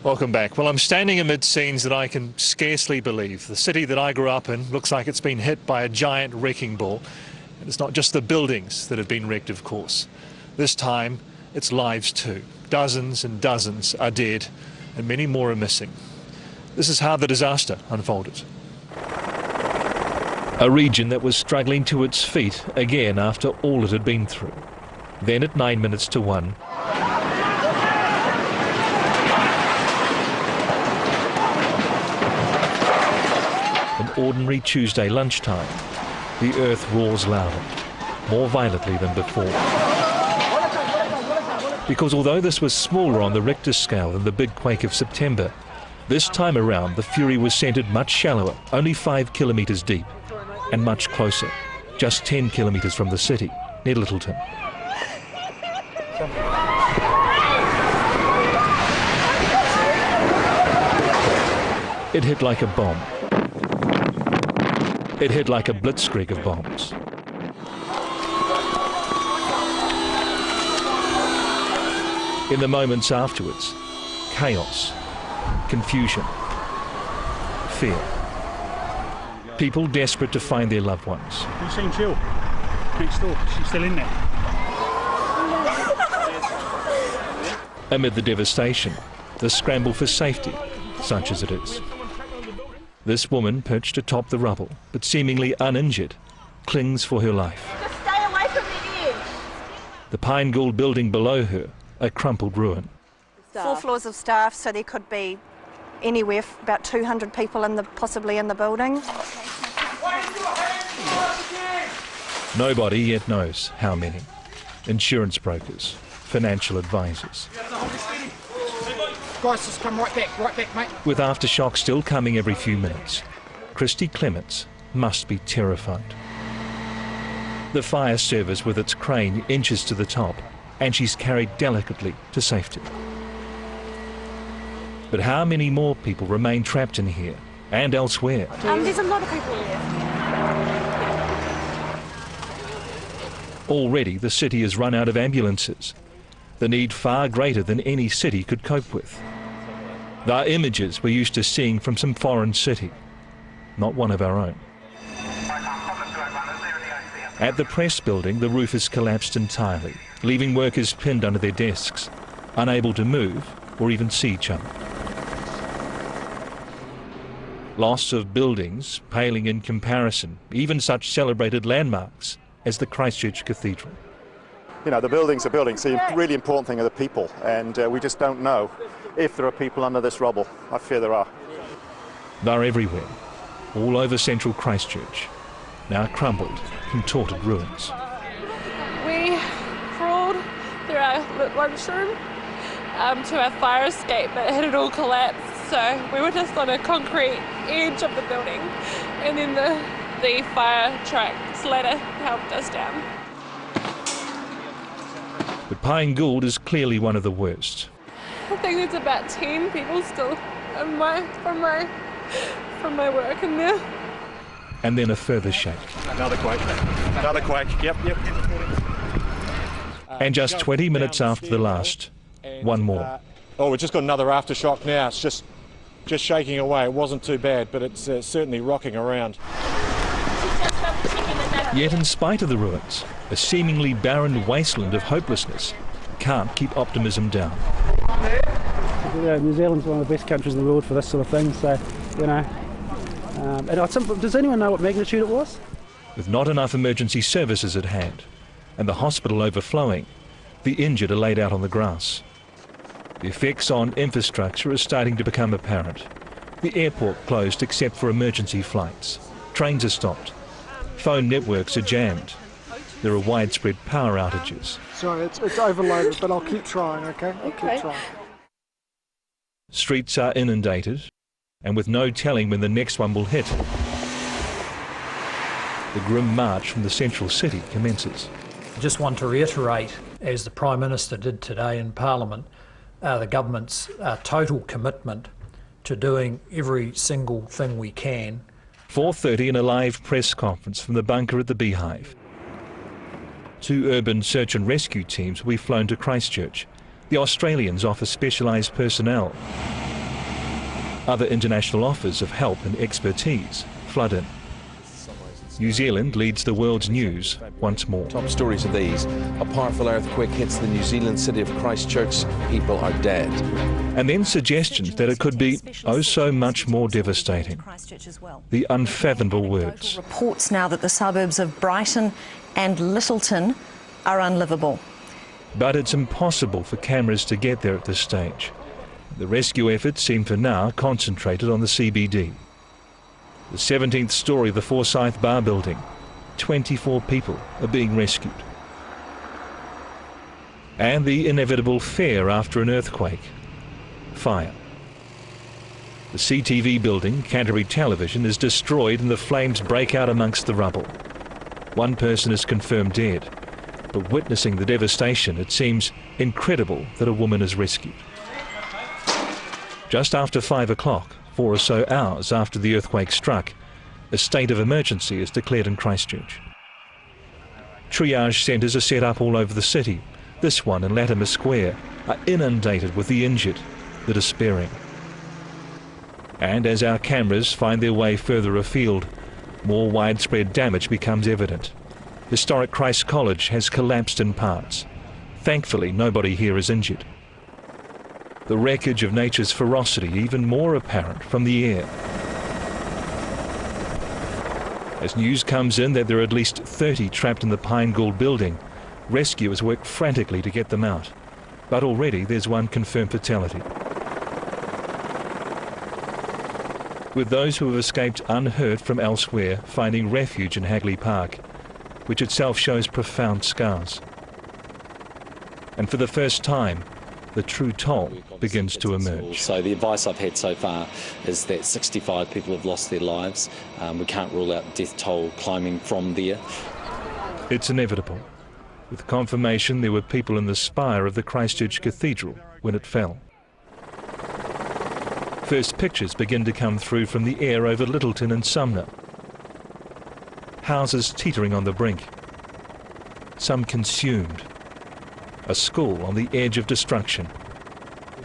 Welcome back. Well, I'm standing amid scenes that I can scarcely believe. The city that I grew up in looks like it's been hit by a giant wrecking ball. And it's not just the buildings that have been wrecked, of course. This time, it's lives too. Dozens and dozens are dead, and many more are missing. This is how the disaster unfolded. A region that was struggling to its feet again after all it had been through. Then at 9 minutes to 1, an ordinary Tuesday lunchtime, the earth roars louder, more violently than before. Because although this was smaller on the Richter scale than the big quake of September, this time around the fury was centred much shallower, only 5 kilometres deep, and much closer, just 10 kilometres from the city, near Littleton. It hit like a bomb. It hit like a blitzkrieg of bombs. In the moments afterwards, chaos, confusion, fear. People desperate to find their loved ones. You've seen Jill next door. She's still in there. Amid the devastation, the scramble for safety, such as it is. This woman, perched atop the rubble, but seemingly uninjured, clings for her life. Just stay away from the edge. The Pine Gould building below her, a crumpled ruin. 4 floors of staff, so there could be anywhere about 200 people possibly in the building. Nobody yet knows how many. Insurance brokers, financial advisors. Guys, just come right back, mate. With aftershock still coming every few minutes, Christy Clements must be terrified. The fire service with its crane inches to the top, and she's carried delicately to safety. But how many more people remain trapped in here and elsewhere? There's a lot of people here. Already the city has run out of ambulances, the need far greater than any city could cope with. There are images we're used to seeing from some foreign city, not one of our own. At the press building, the roof has collapsed entirely, leaving workers pinned under their desks, unable to move or even see each other. Loss of buildings paling in comparison, even such celebrated landmarks as the Christchurch Cathedral. You know, the buildings are buildings. The really important thing are the people, and we just don't know if there are people under this rubble. I fear there are. They're everywhere, all over central Christchurch, now crumbled, contorted ruins. We crawled through our lunchroom to our fire escape, but it had all collapsed, so we were just on a concrete edge of the building, and then the fire truck's ladder helped us down. But Pine Gould is clearly one of the worst. I think there's about 10 people still from my work in there. And then a further shake. Another quake. Another quake. Yep. And just 20 minutes after the last, one more. Oh, we've just got another aftershock now. It's just shaking away. It wasn't too bad, but it's certainly rocking around. Yet in spite of the ruins, a seemingly barren wasteland of hopelessness can't keep optimism down. New Zealand's one of the best countries in the world for this sort of thing, so, you know. Does anyone know what magnitude it was? With not enough emergency services at hand, and the hospital overflowing, the injured are laid out on the grass. The effects on infrastructure are starting to become apparent. The airport closed except for emergency flights. Trains are stopped. Phone networks are jammed. There are widespread power outages. Sorry, it's overloaded, but I'll keep trying, okay? I'll keep trying. Streets are inundated, and with no telling when the next one will hit, the grim march from the central city commences. I just want to reiterate, as the Prime Minister did today in Parliament, the government's total commitment to doing every single thing we can. 4:30 in a live press conference from the bunker at the Beehive. 2 urban search and rescue teams will be flown to Christchurch. The Australians offer specialised personnel. Other international offers of help and expertise flood in. New Zealand leads the world's news once more. Top stories of these. A powerful earthquake hits the New Zealand city of Christchurch. People are dead. And then suggestions that it could be oh so much more devastating. The unfathomable words. Reports now that the suburbs of Brighton and Littleton are unlivable. But it's impossible for cameras to get there at this stage. The rescue efforts seem for now concentrated on the CBD. The 17th story of the Forsyth Bar building. 24 people are being rescued. And the inevitable fear after an earthquake. Fire. The CTV building, Canterbury Television, is destroyed and the flames break out amongst the rubble. One person is confirmed dead, but witnessing the devastation, it seems incredible that a woman is rescued. Just after 5 o'clock, 4 or so hours after the earthquake struck, a state of emergency is declared in Christchurch. Triage centres are set up all over the city. This one in Latimer Square are inundated with the injured, the despairing. And as our cameras find their way further afield, more widespread damage becomes evident. Historic Christ College has collapsed in parts. Thankfully, nobody here is injured. The wreckage of nature's ferocity even more apparent from the air. As news comes in that there are at least 30 trapped in the Pine Gould building, rescuers work frantically to get them out. But already there's one confirmed fatality. With those who have escaped unhurt from elsewhere finding refuge in Hagley Park, which itself shows profound scars. And for the first time, the true toll begins to emerge. So the advice I've had so far is that 65 people have lost their lives. We can't rule out death toll climbing from there. It's inevitable. With confirmation there were people in the spire of the Christchurch Cathedral when it fell. First pictures begin to come through from the air over Littleton and Sumner. Houses teetering on the brink. Some consumed. A school on the edge of destruction.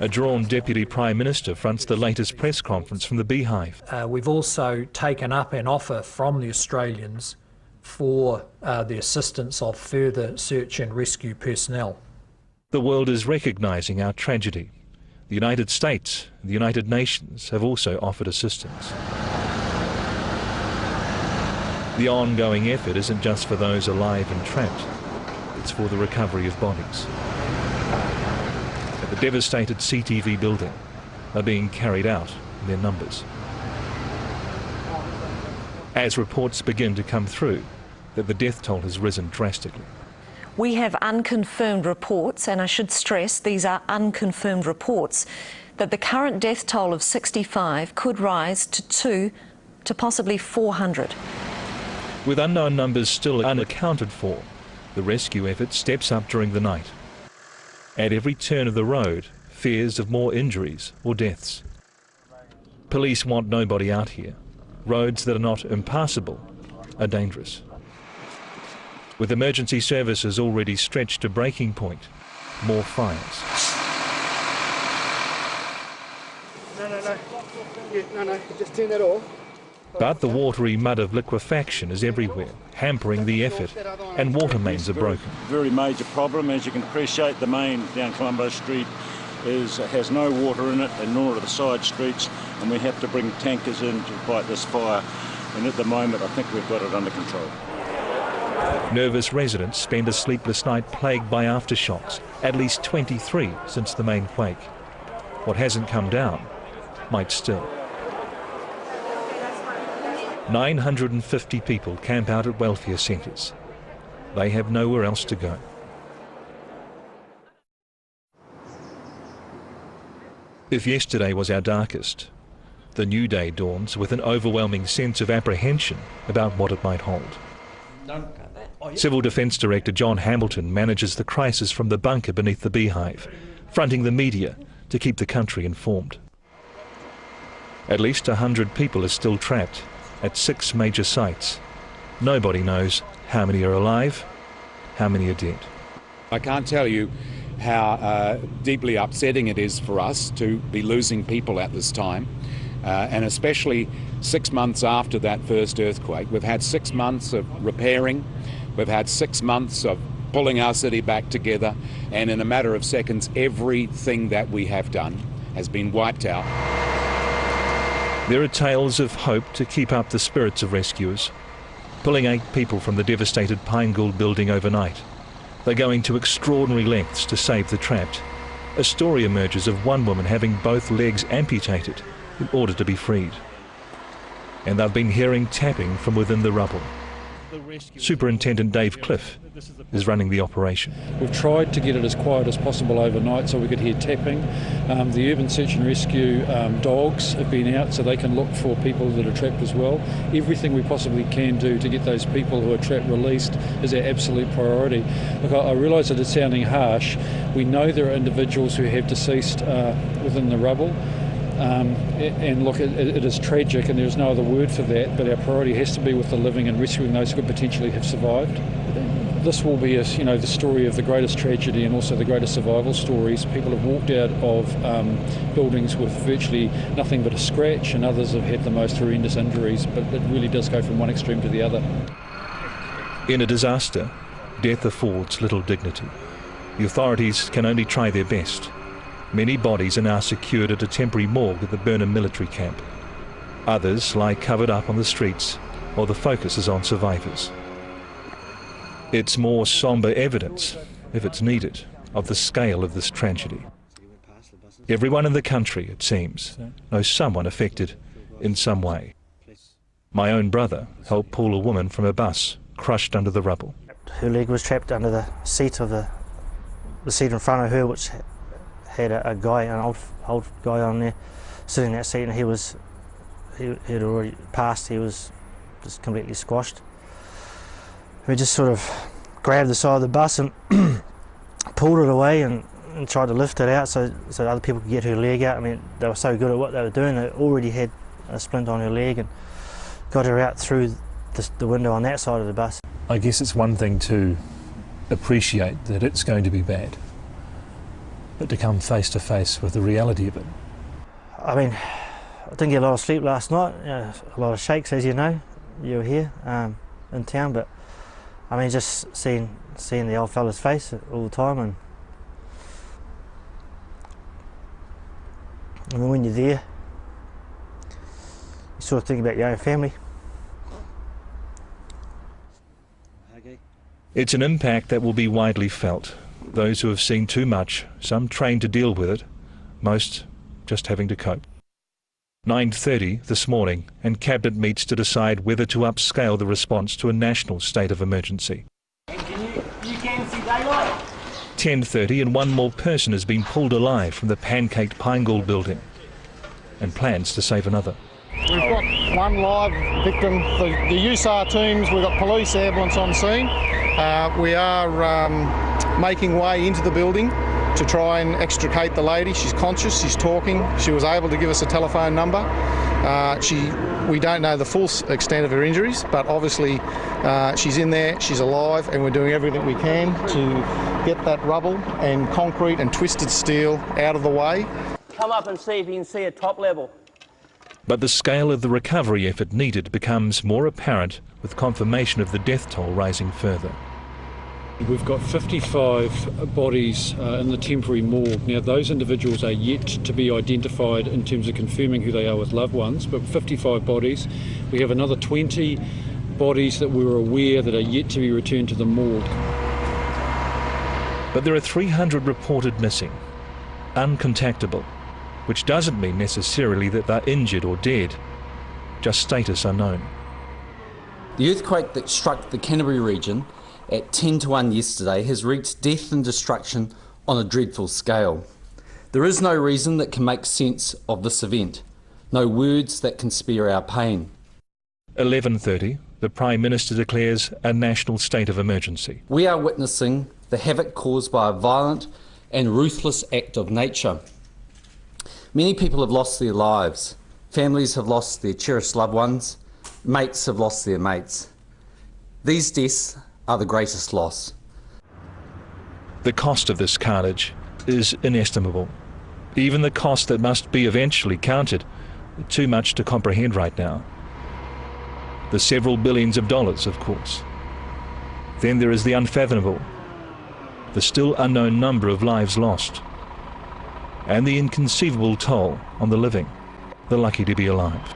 A drawn Deputy Prime Minister fronts the latest press conference from the Beehive. We've also taken up an offer from the Australians for the assistance of further search and rescue personnel. The world is recognising our tragedy. The United States and the United Nations have also offered assistance. The ongoing effort isn't just for those alive and trapped. It's for the recovery of bodies. At the devastated CTV building are being carried out in their numbers. As reports begin to come through that the death toll has risen drastically. We have unconfirmed reports, and I should stress these are unconfirmed reports, that the current death toll of 65 could rise to 2 to possibly 400. With unknown numbers still unaccounted for, the rescue effort steps up during the night. At every turn of the road, fears of more injuries or deaths. Police want nobody out here. Roads that are not impassable are dangerous. With emergency services already stretched to breaking point, more fires. No, just turn that off. But the watery mud of liquefaction is everywhere, hampering the effort, and water mains are broken. Very major problem. As you can appreciate, the main down Colombo Street has no water in it, and nor are the side streets, and we have to bring tankers in to fight this fire. And at the moment, I think we've got it under control. Nervous residents spend a sleepless night plagued by aftershocks, at least 23 since the main quake. What hasn't come down might still. 950 people camp out at welfare centres. They have nowhere else to go. If yesterday was our darkest, the new day dawns with an overwhelming sense of apprehension about what it might hold. Civil Defence Director John Hamilton manages the crisis from the bunker beneath the Beehive, fronting the media to keep the country informed. At least 100 people are still trapped at 6 major sites. Nobody knows how many are alive, how many are dead. I can't tell you how deeply upsetting it is for us to be losing people at this time. And especially 6 months after that first earthquake, we've had 6 months of repairing, we've had 6 months of pulling our city back together, and in a matter of seconds, everything that we have done has been wiped out. There are tales of hope to keep up the spirits of rescuers. Pulling 8 people from the devastated Pine Gould building overnight. They're going to extraordinary lengths to save the trapped. A story emerges of one woman having both legs amputated in order to be freed. And they've been hearing tapping from within the rubble. Superintendent Dave Cliff is running the operation. We've tried to get it as quiet as possible overnight so we could hear tapping. The urban search and rescue dogs have been out so they can look for people that are trapped as well. Everything we possibly can do to get those people who are trapped released is our absolute priority. Look, I realise that it's sounding harsh. We know there are individuals who have deceased within the rubble. And look, it is tragic and there's no other word for that, but our priority has to be with the living and rescuing those who could potentially have survived. This will be, the story of the greatest tragedy and also the greatest survival stories. People have walked out of buildings with virtually nothing but a scratch, and others have had the most horrendous injuries, but it really does go from one extreme to the other. In a disaster, death affords little dignity. The authorities can only try their best. Many bodies are now secured at a temporary morgue at the Burnham military camp. Others lie covered up on the streets, while the focus is on survivors. It's more sombre evidence, if it's needed, of the scale of this tragedy. Everyone in the country, it seems, knows someone affected in some way. My own brother helped pull a woman from a bus crushed under the rubble. Her leg was trapped under the seat of the seat in front of her, which had a guy, an old guy on there, sitting in that seat, and he'd already passed. He was just completely squashed. We just sort of grabbed the side of the bus and pulled it away and tried to lift it out so other people could get her leg out. I mean, they were so good at what they were doing. They already had a splint on her leg and got her out through the window on that side of the bus. I guess it's one thing to appreciate that it's going to be bad, but to come face to face with the reality of it. I mean, I didn't get a lot of sleep last night, a lot of shakes, as you know. You were here in town, but I mean, just seeing the old fella's face all the time, and I mean, when you're there, you sort of think about your own family. It's an impact that will be widely felt. Those who have seen too much, some trained to deal with it, most just having to cope. 9:30 this morning, and Cabinet meets to decide whether to upscale the response to a national state of emergency. You can see daylight. 10:30, and one more person has been pulled alive from the pancaked Pine Gould building, and plans to save another. We've got one live victim. The USAR teams, we've got police ambulance on scene. We are making way into the building to try and extricate the lady. She's conscious, she's talking. She was able to give us a telephone number. We don't know the full extent of her injuries, but obviously she's in there, she's alive, and we're doing everything we can to get that rubble and concrete and twisted steel out of the way. Come up and see if you can see at top level. But the scale of the recovery effort needed becomes more apparent with confirmation of the death toll rising further. We've got 55 bodies in the temporary morgue. Now, those individuals are yet to be identified in terms of confirming who they are with loved ones, but 55 bodies. We have another 20 bodies that we're aware that are yet to be returned to the morgue. But there are 300 reported missing, uncontactable, which doesn't mean necessarily that they're injured or dead, just status unknown. The earthquake that struck the Canterbury region at 10 to 1 yesterday has wreaked death and destruction on a dreadful scale. There is no reason that can make sense of this event, no words that can spare our pain. 11:30, the Prime Minister declares a national state of emergency. We are witnessing the havoc caused by a violent and ruthless act of nature. Many people have lost their lives, families have lost their cherished loved ones, mates have lost their mates. These deaths are the greatest loss. The cost of this carnage is inestimable. Even the cost that must be eventually counted too much to comprehend right now. The several billions of dollars, of course. Then there is the unfathomable, the still unknown number of lives lost, and the inconceivable toll on the living, the lucky to be alive.